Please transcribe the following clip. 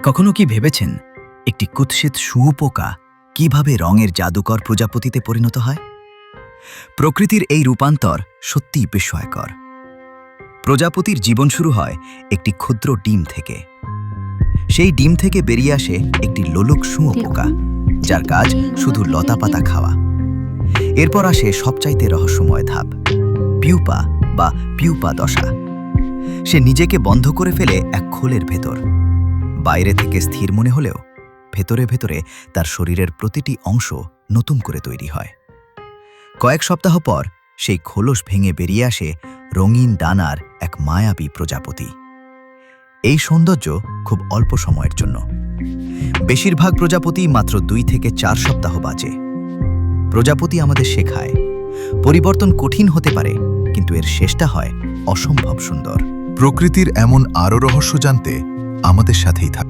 কখনো কি ভেবেছেন একটি কুৎসিত শুঁয়োপোকা কিভাবে রঙের জাদুকর প্রজাপতিতে পরিণত হয়? প্রকৃতির এই রূপান্তর সত্যিই বিস্ময়কর। প্রজাপতির জীবন শুরু হয় একটি ক্ষুদ্র ডিম থেকে। সেই ডিম থেকে বেরিয়ে আসে একটি লোলক শুঁয়োপোকা, যার কাজ শুধু লতাপাতা খাওয়া। এরপর আসে সবচাইতে রহস্যময় ধাপ, পিউপা বা পিউপা দশা। সে নিজেকে বন্ধ করে ফেলে এক খোলের ভেতর। বাইরে থেকে স্থির মনে হলেও ভেতরে ভেতরে তার শরীরের প্রতিটি অংশ নতুন করে তৈরি হয়। কয়েক সপ্তাহ পর সেই খোলস ভেঙে বেরিয়ে আসে রঙিন ডানার এক মায়াবী প্রজাপতি। এই সৌন্দর্য খুব অল্প সময়ের জন্য। বেশিরভাগ প্রজাপতি মাত্র 2 থেকে 4 সপ্তাহ বাঁচে। প্রজাপতি আমাদের শেখায় পরিবর্তন কঠিন হতে পারে, কিন্তু এর শেষটা হয় অসম্ভব সুন্দর। প্রকৃতির এমন আরও রহস্য জানতে আমাদের সাথেই থাকুন।